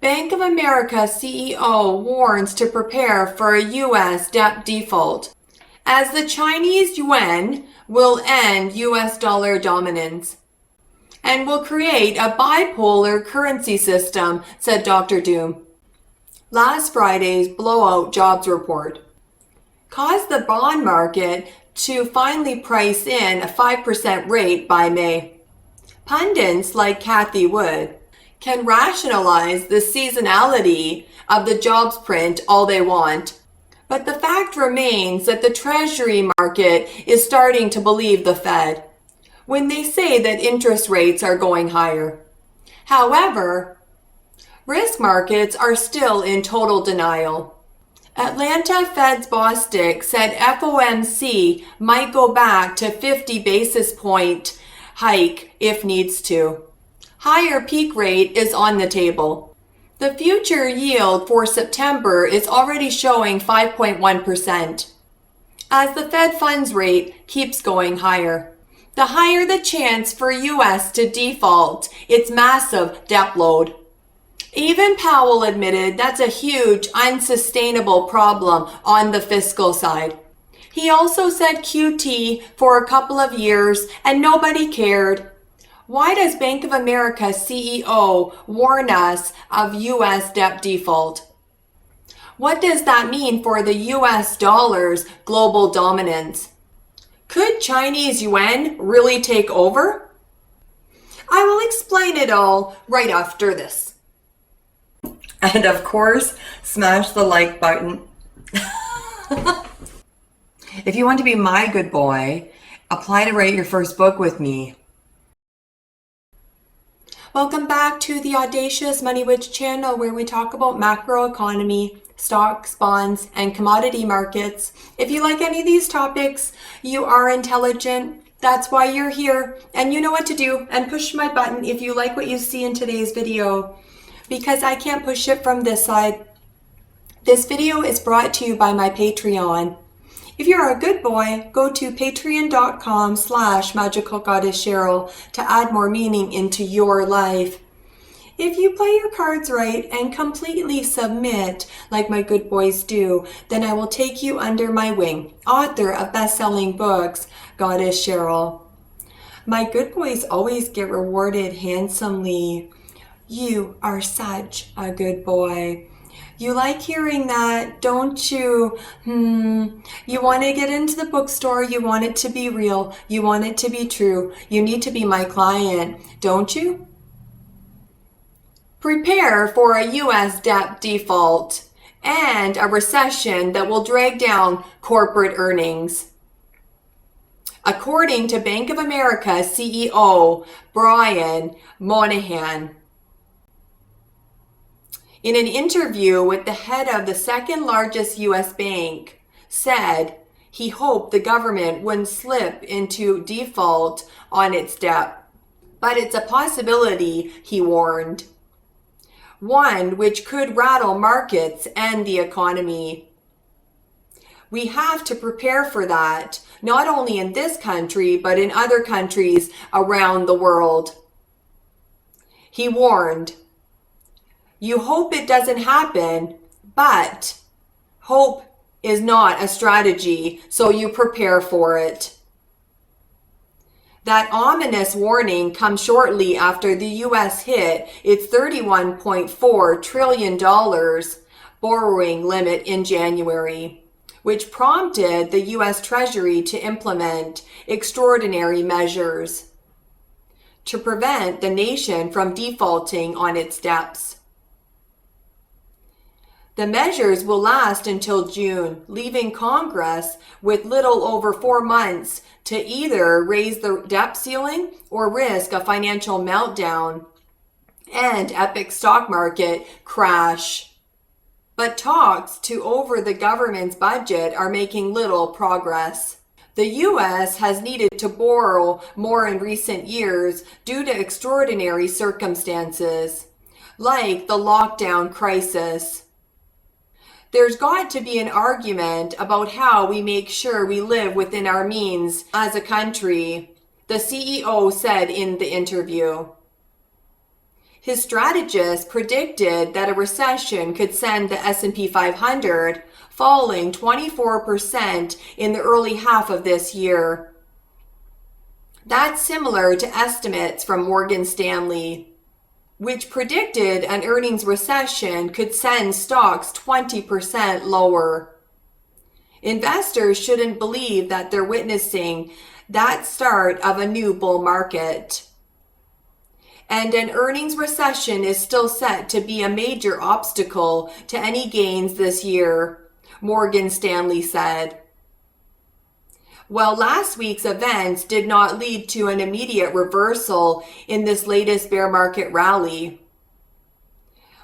Bank of America CEO warns to prepare for a U.S. debt default, as the Chinese yuan will end U.S. dollar dominance and will create a bipolar currency system, said Dr. Doom. Last Friday's blowout jobs report caused the bond market to finally price in a 5% rate by May. Pundits like Cathie Wood can rationalize the seasonality of the jobs print all they want, but the fact remains that the Treasury market is starting to believe the Fed when they say that interest rates are going higher. However, risk markets are still in total denial. Atlanta Fed's Bostic said FOMC might go back to 50 basis point hike if needs to. Higher peak rate is on the table. The future yield for September is already showing 5.1%. As the Fed funds rate keeps going higher, the higher the chance for US to default its massive debt load. Even Powell admitted that's a huge, unsustainable problem on the fiscal side. He also said QT for a couple of years and nobody cared. Why does Bank of America CEO warn us of U.S. debt default? What does that mean for the U.S. dollar's global dominance? Could Chinese yuan really take over? I will explain it all right after this. And of course, smash the like button. If you want to be my good boy, apply to write your first book with me. Welcome back to the Audacious Money Witch channel, where we talk about macroeconomy, stocks, bonds, and commodity markets. If you like any of these topics, you are intelligent. That's why you're here, and you know what to do. And push my button if you like what you see in today's video, because I can't push it from this side. This video is brought to you by my Patreon. If you're a good boy, go to patreon.com/magicalgoddesscheryl to add more meaning into your life. If you play your cards right and completely submit like my good boys do, then I will take you under my wing. Author of best-selling books, Goddess Cheryl. My good boys always get rewarded handsomely. You are such a good boy. You like hearing that, don't you? You want to get into the bookstore. You want it to be real. You want it to be true. You need to be my client, don't you? Prepare for a U.S. debt default and a recession that will drag down corporate earnings. According to Bank of America CEO Brian Moynihan, in an interview with the head of the second largest U.S. bank, said he hoped the government wouldn't slip into default on its debt. But it's a possibility, he warned. One which could rattle markets and the economy. We have to prepare for that, not only in this country, but in other countries around the world. He warned, you hope it doesn't happen, but hope is not a strategy, so you prepare for it. That ominous warning comes shortly after the U.S. hit its $31.4 trillion borrowing limit in January, which prompted the U.S. Treasury to implement extraordinary measures to prevent the nation from defaulting on its debts. The measures will last until June, leaving Congress with little over 4 months to either raise the debt ceiling or risk a financial meltdown and epic stock market crash. But talks to over the government's budget are making little progress. The U.S. has needed to borrow more in recent years due to extraordinary circumstances, like the lockdown crisis. There's got to be an argument about how we make sure we live within our means as a country, the CEO said in the interview. His strategists predicted that a recession could send the S&P 500 falling 24% in the early half of this year. That's similar to estimates from Morgan Stanley, which predicted an earnings recession could send stocks 20% lower. Investors shouldn't believe that they're witnessing that start of a new bull market. And an earnings recession is still set to be a major obstacle to any gains this year, Morgan Stanley said. Well, last week's events did not lead to an immediate reversal in this latest bear market rally.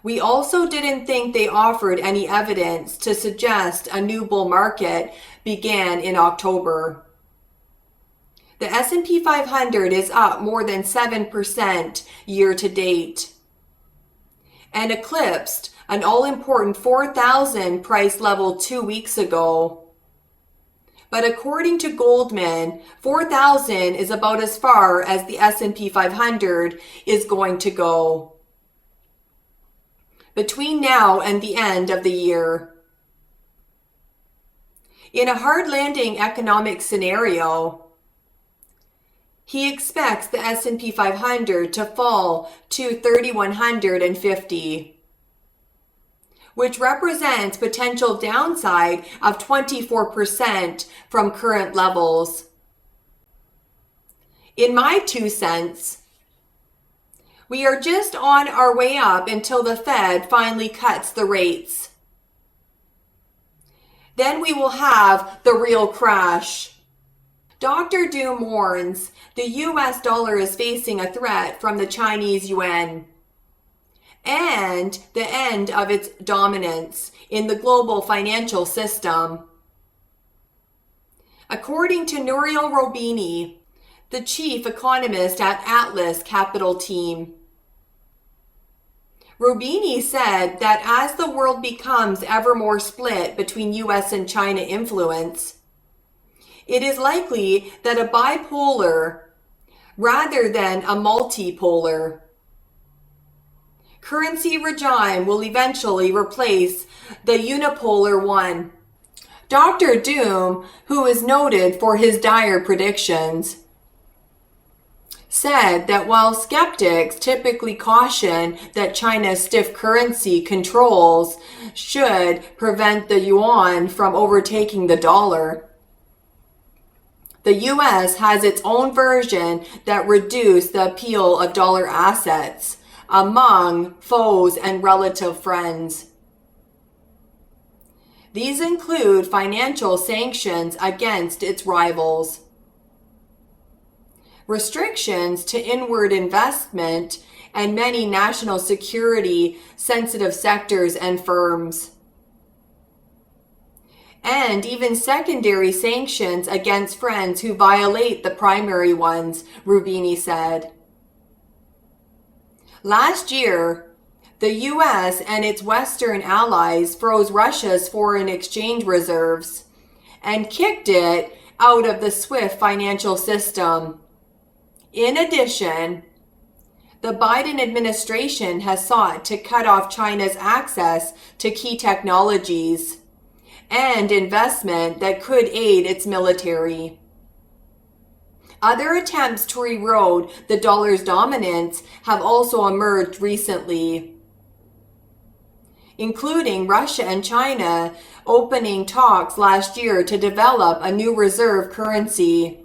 We also didn't think they offered any evidence to suggest a new bull market began in October. The S&P 500 is up more than 7% year to date and eclipsed an all-important 4,000 price level 2 weeks ago. But according to Goldman, 4,000 is about as far as the S&P 500 is going to go between now and the end of the year. In a hard landing economic scenario, he expects the S&P 500 to fall to 3,150, which represents potential downside of 24% from current levels. In my 2 cents, we are just on our way up until the Fed finally cuts the rates. Then we will have the real crash. Dr. Doom warns the US dollar is facing a threat from the Chinese Yuan and the end of its dominance in the global financial system. According to Nouriel Roubini, the chief economist at Atlas Capital Team, Roubini said that as the world becomes ever more split between US and China influence, it is likely that a bipolar rather than a multipolar currency regime will eventually replace the unipolar one. Dr. Doom, who is noted for his dire predictions, said that while skeptics typically caution that China's stiff currency controls should prevent the yuan from overtaking the dollar, the US has its own version that reduced the appeal of dollar assets among foes and relative friends. These include financial sanctions against its rivals, restrictions to inward investment, and many national security sensitive sectors and firms, and even secondary sanctions against friends who violate the primary ones, Roubini said. Last year, the US and its Western allies froze Russia's foreign exchange reserves and kicked it out of the SWIFT financial system. In addition, the Biden administration has sought to cut off China's access to key technologies and investment that could aid its military. Other attempts to erode the dollar's dominance have also emerged recently, including Russia and China opening talks last year to develop a new reserve currency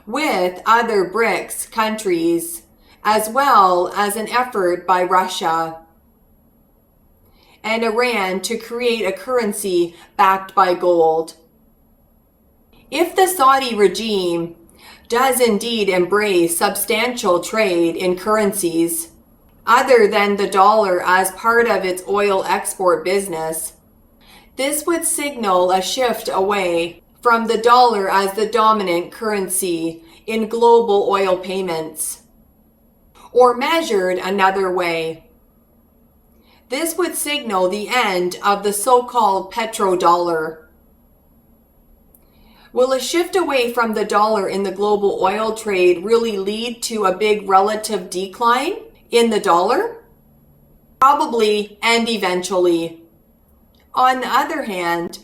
with other BRICS countries, as well as an effort by Russia and Iran to create a currency backed by gold. If the Saudi regime does indeed embrace substantial trade in currencies other than the dollar as part of its oil export business, this would signal a shift away from the dollar as the dominant currency in global oil payments. Or measured another way, this would signal the end of the so-called petrodollar. Will a shift away from the dollar in the global oil trade really lead to a big relative decline in the dollar? Probably and eventually. On the other hand,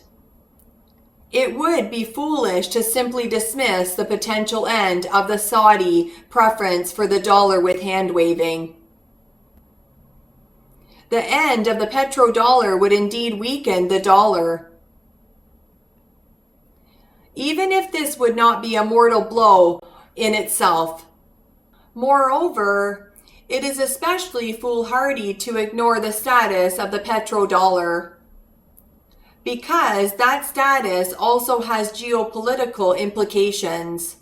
it would be foolish to simply dismiss the potential end of the Saudi preference for the dollar with hand-waving. The end of the petrodollar would indeed weaken the dollar. Even if this would not be a mortal blow in itself. Moreover, it is especially foolhardy to ignore the status of the petrodollar, because that status also has geopolitical implications.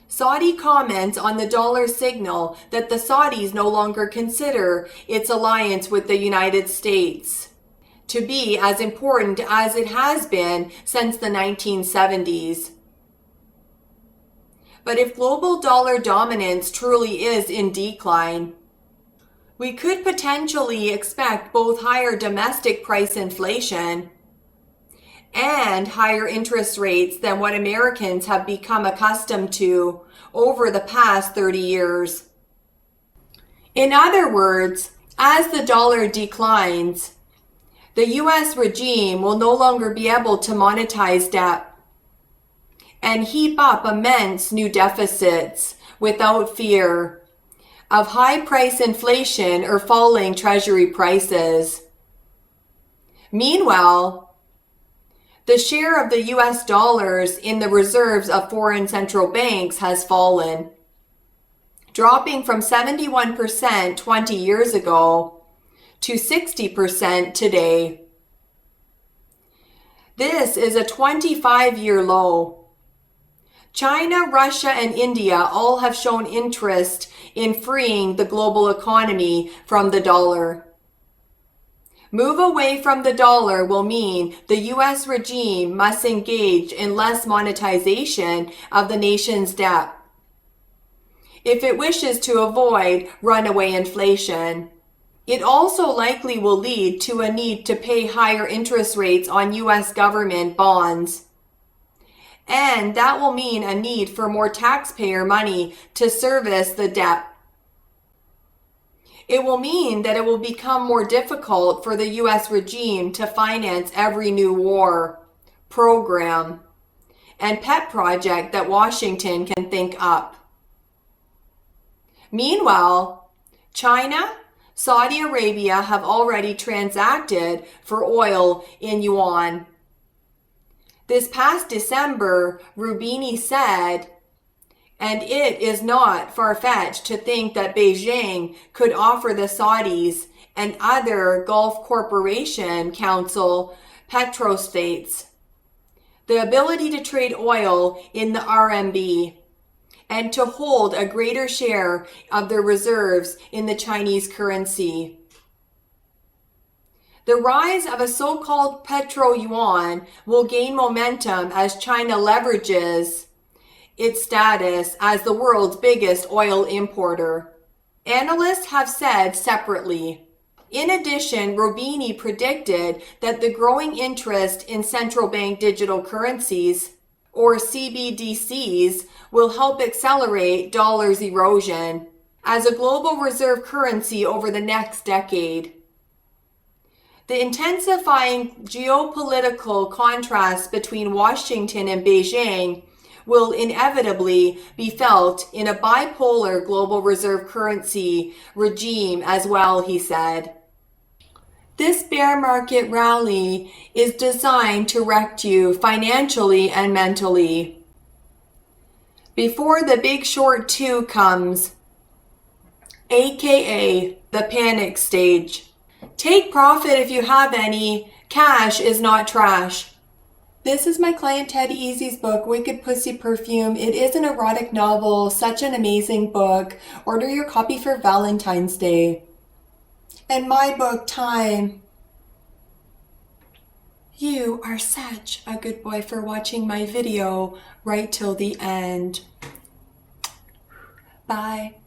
Saudi comments on the dollar signal that the Saudis no longer consider its alliance with the United States to be as important as it has been since the 1970s. But if global dollar dominance truly is in decline, we could potentially expect both higher domestic price inflation and higher interest rates than what Americans have become accustomed to over the past 30 years. In other words, as the dollar declines, the US regime will no longer be able to monetize debt and heap up immense new deficits without fear of high price inflation or falling treasury prices. Meanwhile, the share of the US dollars in the reserves of foreign central banks has fallen, dropping from 71% 20 years ago to 60% today. This is a 25-year low. China, Russia, and India all have shown interest in freeing the global economy from the dollar. Move away from the dollar will mean the US regime must engage in less monetization of the nation's debt if it wishes to avoid runaway inflation. It also likely will lead to a need to pay higher interest rates on US government bonds. And that will mean a need for more taxpayer money to service the debt. It will mean that it will become more difficult for the US regime to finance every new war, program, and pet project that Washington can think up. Meanwhile, China, Saudi Arabia have already transacted for oil in Yuan. This past December, Rubini said, and it is not far-fetched to think that Beijing could offer the Saudis and other Gulf Cooperation Council petrostates the ability to trade oil in the RMB and to hold a greater share of their reserves in the Chinese currency. The rise of a so-called petro-yuan will gain momentum as China leverages its status as the world's biggest oil importer. Analysts have said separately. In addition, Rubini predicted that the growing interest in central bank digital currencies, or CBDCs, will help accelerate dollar's erosion as a global reserve currency over the next decade. The intensifying geopolitical contrast between Washington and Beijing will inevitably be felt in a bipolar global reserve currency regime as well, he said. This bear market rally is designed to wreck you financially and mentally before the Big Short 2 comes, aka the panic stage. Take profit if you have any. Cash is not trash. This is my client Teddy Eazzy's book, Wicked Pussy Perfume. It is an erotic novel, such an amazing book. Order your copy for Valentine's Day. And my book, Time. You are such a good boy for watching my video right till the end. Bye.